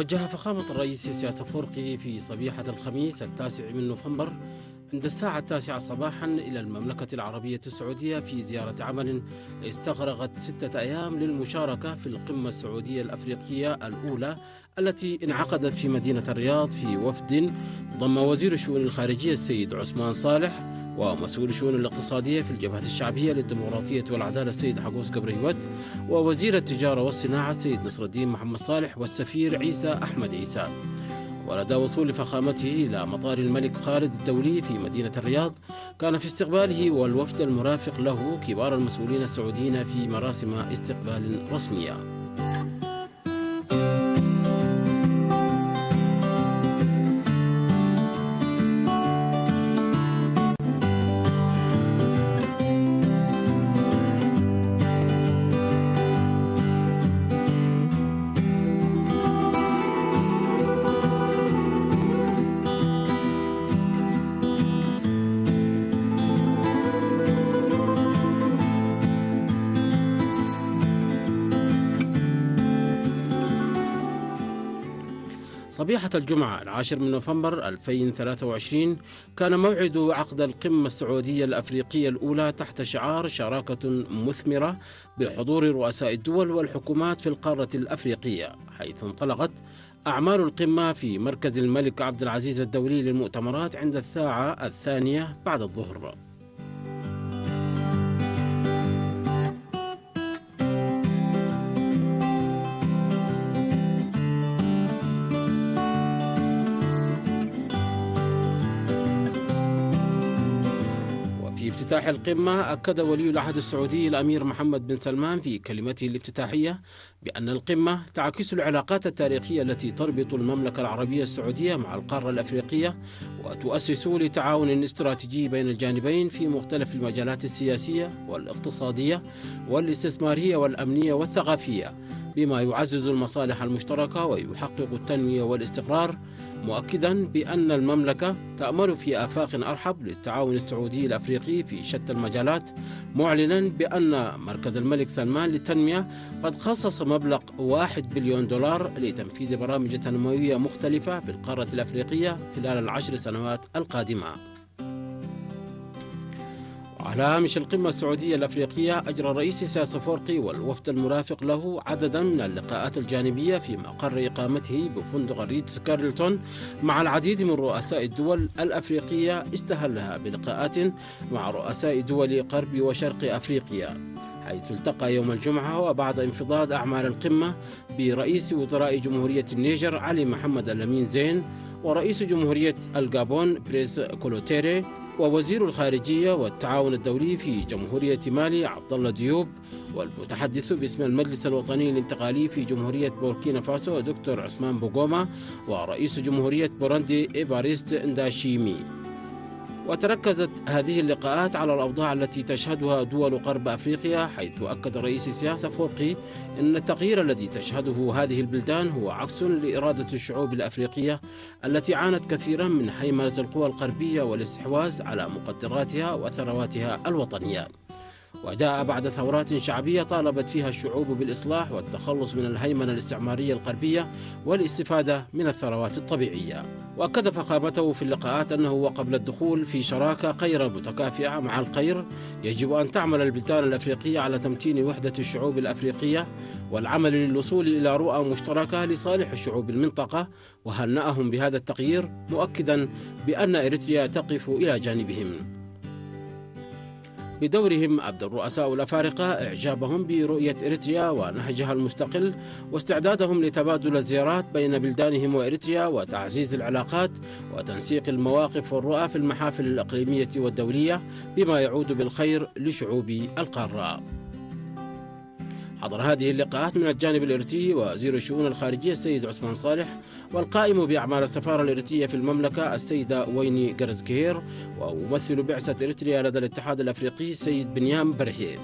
وجه فخامة الرئيس سياس أفورقي في صبيحة الخميس 9 نوفمبر عند الساعة 9 صباحا إلى المملكة العربية السعودية في زيارة عمل استغرقت 6 أيام للمشاركة في القمة السعودية الأفريقية الأولى التي انعقدت في مدينة الرياض في وفد ضم وزير الشؤون الخارجية السيد عثمان صالح ومسؤول الشؤون الاقتصادية في الجبهة الشعبية للديمقراطية والعدالة السيد حقوس قبريوت ووزير التجارة والصناعة السيد نصر الدين محمد صالح والسفير عيسى أحمد عيسى. ولدى وصول فخامته إلى مطار الملك خالد الدولي في مدينة الرياض كان في استقباله والوفد المرافق له كبار المسؤولين السعوديين في مراسم استقبال رسمية. صبيحة الجمعة 10 نوفمبر 2023 كان موعد عقد القمة السعودية الأفريقية الأولى تحت شعار شراكة مثمرة بحضور رؤساء الدول والحكومات في القارة الأفريقية، حيث انطلقت أعمال القمة في مركز الملك عبد العزيز الدولي للمؤتمرات عند الساعة 2 بعد الظهر. في افتتاح القمة أكد ولي العهد السعودي الأمير محمد بن سلمان في كلمته الافتتاحية بأن القمة تعكس العلاقات التاريخية التي تربط المملكة العربية السعودية مع القارة الأفريقية وتؤسس لتعاون استراتيجي بين الجانبين في مختلف المجالات السياسية والاقتصادية والاستثمارية والأمنية والثقافية، بما يعزز المصالح المشتركة ويحقق التنمية والاستقرار، مؤكدا بأن المملكة تأمل في آفاق أرحب للتعاون السعودي الأفريقي في شتى المجالات، معلنا بأن مركز الملك سلمان للتنمية قد خصص مبلغ 1 بليون دولار لتنفيذ برامج تنموية مختلفة في القارة الأفريقية خلال ال10 سنوات القادمة. على هامش القمة السعودية الأفريقية أجرى الرئيس سياس أفورقي والوفد المرافق له عددا من اللقاءات الجانبية في مقر إقامته بفندق الريتز كارلتون مع العديد من رؤساء الدول الأفريقية، استهلها بلقاءات مع رؤساء دول غرب وشرق أفريقيا، حيث التقى يوم الجمعة وبعد انفضاض أعمال القمة برئيس وزراء جمهورية النيجر علي محمد الأمين زين ورئيس جمهورية الغابون بريس كولوتيري ووزير الخارجية والتعاون الدولي في جمهورية مالي عبد الله ديوب والمتحدث باسم المجلس الوطني الانتقالي في جمهورية بوركينا فاسو دكتور عثمان بوغوما ورئيس جمهورية بوروندي إيفاريست نداشيمي. وتركزت هذه اللقاءات على الأوضاع التي تشهدها دول غرب أفريقيا، حيث أكد الرئيس سياس أفورقي أن التغيير الذي تشهده هذه البلدان هو عكس لإرادة الشعوب الأفريقية التي عانت كثيرا من هيمنة القوى الغربية والاستحواذ على مقدراتها وثرواتها الوطنية، وجاء بعد ثورات شعبية طالبت فيها الشعوب بالإصلاح والتخلص من الهيمنة الاستعمارية الغربية والاستفادة من الثروات الطبيعية. وأكد فخامته في اللقاءات أنه وقبل الدخول في شراكة غير متكافئة مع الغير يجب أن تعمل البلدان الأفريقية على تمتين وحدة الشعوب الأفريقية والعمل للوصول إلى رؤى مشتركة لصالح الشعوب المنطقة، وهنأهم بهذا التغيير، مؤكدا بأن إريتريا تقف إلى جانبهم. بدورهم أبدى الرؤساء الأفارقة إعجابهم برؤية إريتريا ونهجها المستقل واستعدادهم لتبادل الزيارات بين بلدانهم وإريتريا وتعزيز العلاقات وتنسيق المواقف والرؤى في المحافل الإقليمية والدولية، بما يعود بالخير لشعوب القارة. حضر هذه اللقاءات من الجانب الإريتري وزير الشؤون الخارجية السيد عثمان صالح والقائم بأعمال السفارة الإريترية في المملكة السيدة ويني غرزكير وممثل بعثة إريتريا لدى الاتحاد الأفريقي السيد بنيام برهي.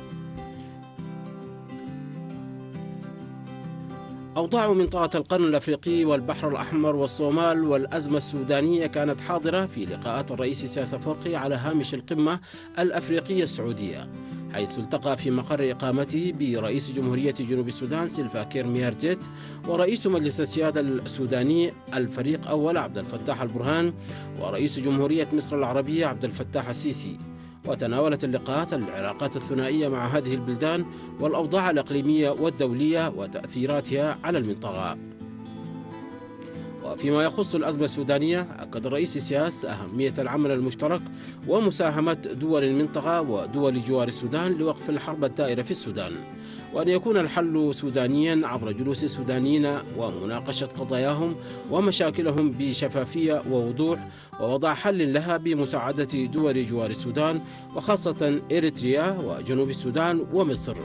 أوضاع منطقة القرن الأفريقي والبحر الأحمر والصومال والأزمة السودانية كانت حاضرة في لقاءات الرئيس سياس أفورقي على هامش القمة الأفريقية السعودية، حيث التقى في مقر إقامته برئيس جمهورية جنوب السودان سيلفا كير ميارديت ورئيس مجلس السيادة السوداني الفريق أول عبد الفتاح البرهان ورئيس جمهورية مصر العربية عبد الفتاح السيسي. وتناولت اللقاءات العلاقات الثنائية مع هذه البلدان والأوضاع الإقليمية والدولية وتأثيراتها على المنطقة. وفيما يخص الأزمة السودانية، أكد الرئيس السياسي أهمية العمل المشترك ومساهمة دول المنطقة ودول جوار السودان لوقف الحرب الدائرة في السودان، وأن يكون الحل سودانيا عبر جلوس السودانيين ومناقشة قضاياهم ومشاكلهم بشفافية ووضوح، ووضع حل لها بمساعدة دول جوار السودان وخاصة إريتريا وجنوب السودان ومصر،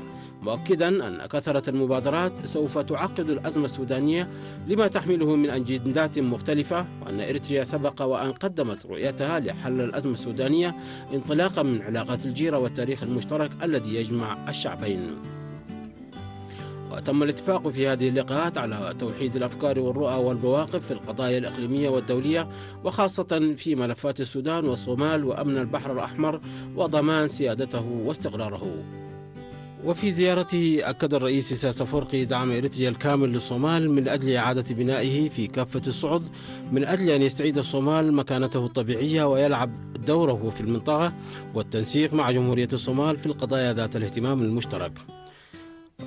مؤكدا أن كثرة المبادرات سوف تعقد الأزمة السودانية لما تحمله من أجندات مختلفة، وأن إريتريا سبق وأن قدمت رؤيتها لحل الأزمة السودانية انطلاقا من علاقات الجيرة والتاريخ المشترك الذي يجمع الشعبين. وتم الاتفاق في هذه اللقاءات على توحيد الأفكار والرؤى والمواقف في القضايا الإقليمية والدولية، وخاصة في ملفات السودان والصومال وأمن البحر الأحمر وضمان سيادته واستقراره. وفي زيارته أكد الرئيس إسياس أفورقي دعم إريتريا الكامل للصومال من أجل إعادة بنائه في كافة الصعد، من أجل أن يستعيد الصومال مكانته الطبيعية ويلعب دوره في المنطقة، والتنسيق مع جمهورية الصومال في القضايا ذات الاهتمام المشترك.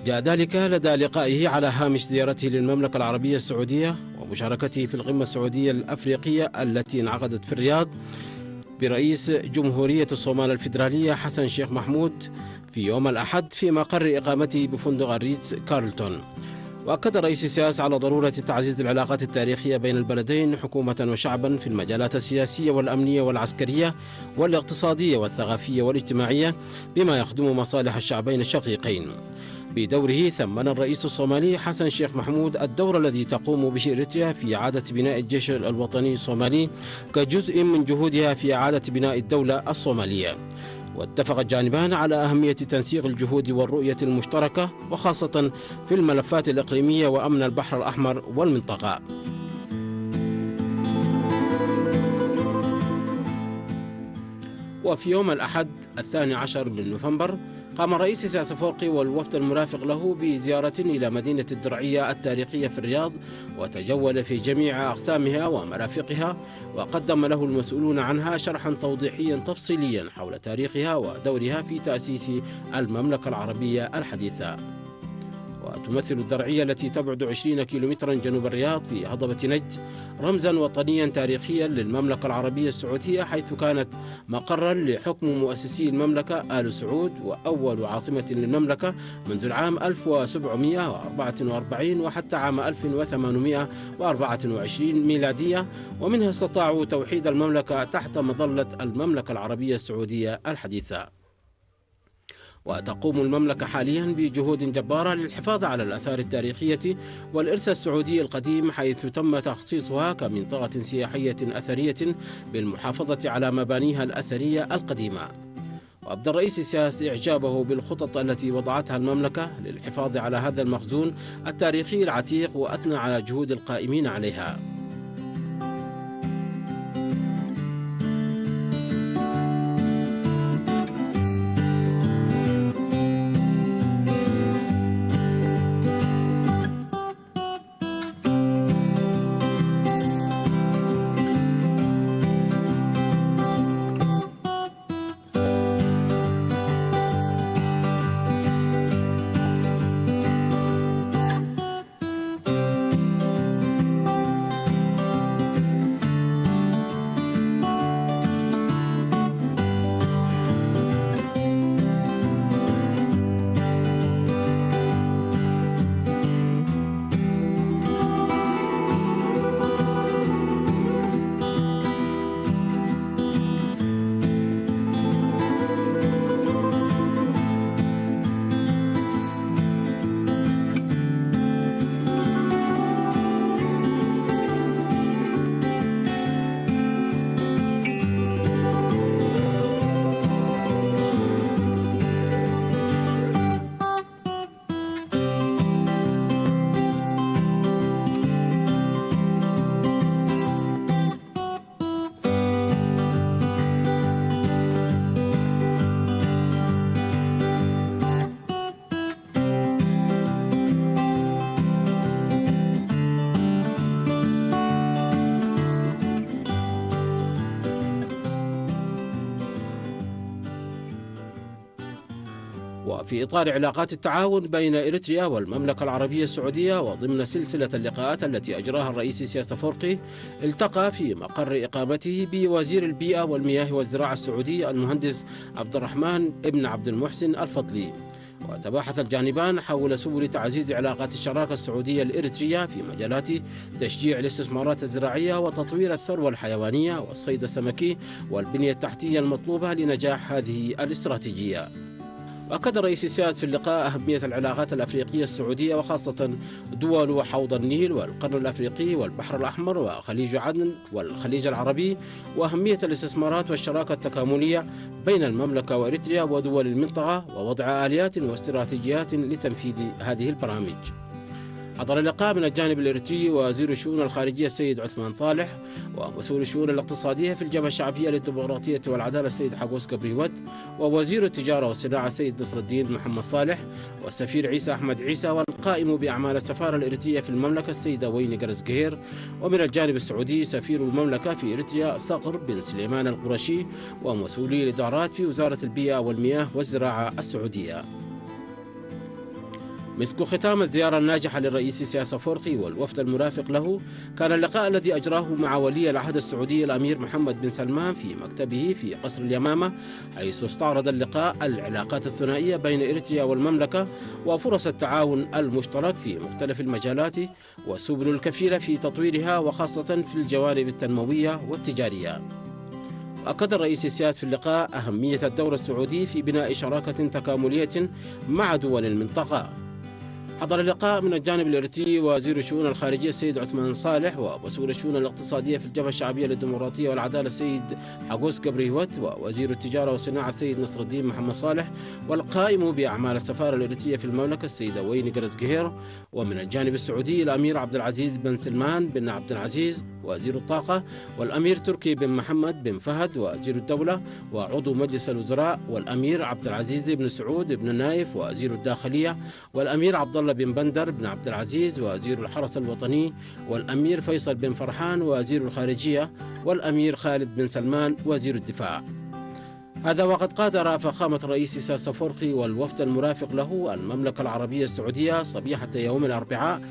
جاء ذلك لدى لقائه على هامش زيارته للمملكة العربية السعودية ومشاركته في القمة السعودية الأفريقية التي انعقدت في الرياض برئيس جمهورية الصومال الفيدرالية حسن شيخ محمود في يوم الأحد في مقر إقامته بفندق الريتز كارلتون. وأكد رئيس السياسة على ضرورة تعزيز العلاقات التاريخية بين البلدين حكومة وشعبا في المجالات السياسية والأمنية والعسكرية والاقتصادية والثقافية والاجتماعية بما يخدم مصالح الشعبين الشقيقين. بدوره ثمن الرئيس الصومالي حسن شيخ محمود الدور الذي تقوم به إريتريا في إعادة بناء الجيش الوطني الصومالي كجزء من جهودها في إعادة بناء الدولة الصومالية. واتفق الجانبان على أهمية تنسيق الجهود والرؤية المشتركة وخاصة في الملفات الإقليمية وأمن البحر الأحمر والمنطقة. وفي يوم الأحد 12 من نوفمبر قام الرئيس إسياس أفورقي والوفد المرافق له بزيارة إلى مدينة الدرعية التاريخية في الرياض، وتجول في جميع أقسامها ومرافقها، وقدم له المسؤولون عنها شرحا توضيحيا تفصيليا حول تاريخها ودورها في تأسيس المملكة العربية الحديثة. وتمثل الدرعية التي تبعد 20 كيلومترا جنوب الرياض في هضبة نجد رمزا وطنيا تاريخيا للمملكة العربية السعودية، حيث كانت مقرا لحكم مؤسسي المملكة آل سعود وأول عاصمة للمملكة منذ العام 1744 وحتى عام 1824 ميلادية، ومنها استطاعوا توحيد المملكة تحت مظلة المملكة العربية السعودية الحديثة. وتقوم المملكة حاليا بجهود جبارة للحفاظ على الآثار التاريخية والإرث السعودي القديم، حيث تم تخصيصها كمنطقة سياحية أثرية بالمحافظة على مبانيها الأثرية القديمة. وأبدى الرئيس السياسي إعجابه بالخطط التي وضعتها المملكة للحفاظ على هذا المخزون التاريخي العتيق، وأثنى على جهود القائمين عليها. وفي إطار علاقات التعاون بين إريتريا والمملكة العربية السعودية وضمن سلسلة اللقاءات التي أجراها الرئيس سياس أفورقي، التقى في مقر إقامته بوزير البيئة والمياه والزراعة السعودي المهندس عبد الرحمن ابن عبد المحسن الفضلي. وتباحث الجانبان حول سبل تعزيز علاقات الشراكة السعودية الإريترية في مجالات تشجيع الاستثمارات الزراعية وتطوير الثروة الحيوانية والصيد السمكي والبنية التحتية المطلوبة لنجاح هذه الاستراتيجية. وأكد رئيس السياد في اللقاء أهمية العلاقات الأفريقية السعودية وخاصة دول حوض النيل والقرن الأفريقي والبحر الأحمر وخليج عدن والخليج العربي، وأهمية الاستثمارات والشراكة التكاملية بين المملكة وإريتريا ودول المنطقة ووضع آليات واستراتيجيات لتنفيذ هذه البرامج. حضر اللقاء من الجانب الإريتري وزير الشؤون الخارجية السيد عثمان صالح، ومسؤول الشؤون الاقتصادية في الجبهة الشعبية للديمقراطية والعدالة السيد حقوس كبريوت، ووزير التجارة والصناعة السيد نصر الدين محمد صالح، والسفير عيسى أحمد عيسى، والقائم بأعمال السفارة الإريترية في المملكة السيدة ويني قرز قهير. ومن الجانب السعودي سفير المملكة في إريتريا صقر بن سليمان القرشي، ومسؤولي الإدارات في وزارة البيئة والمياه والزراعة السعودية. مسك ختام الزيارة الناجحة للرئيس سياس أفورقي والوفد المرافق له كان اللقاء الذي أجراه مع ولي العهد السعودي الأمير محمد بن سلمان في مكتبه في قصر اليمامة، حيث استعرض اللقاء العلاقات الثنائية بين إريتريا والمملكة وفرص التعاون المشترك في مختلف المجالات وسبل الكفيلة في تطويرها وخاصة في الجوانب التنموية والتجارية. أكد الرئيس السياد في اللقاء أهمية الدور السعودي في بناء شراكة تكاملية مع دول المنطقة. حضر اللقاء من الجانب الإريتري وزير الشؤون الخارجية السيد عثمان صالح، ومسؤول الشؤون الاقتصادية في الجبهة الشعبية للديمقراطية والعدالة السيد حقوس كبريوت، ووزير التجارة والصناعة السيد نصر الدين محمد صالح، والقائم بأعمال السفارة الإريترية في المملكة السيدة ويني قرز قهير. ومن الجانب السعودي الأمير عبد العزيز بن سلمان بن عبد العزيز وزير الطاقة، والأمير تركي بن محمد بن فهد وزير الدولة وعضو مجلس الوزراء، والأمير عبد العزيز بن سعود بن نايف وزير الداخلية، والأمير عبد الله بن بندر بن عبد العزيز وزير الحرس الوطني، والأمير فيصل بن فرحان وزير الخارجية، والأمير خالد بن سلمان وزير الدفاع. هذا وقد قادر فخامة الرئيس سياس أفورقي والوفد المرافق له المملكة العربية السعودية صبيحة يوم الأربعاء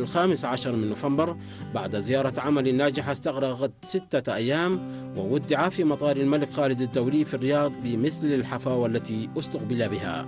15 من نوفمبر بعد زيارة عمل ناجحة استغرقت 6 أيام، وودع في مطار الملك خالد الدولي في الرياض بمثل الحفاوة التي استقبل بها.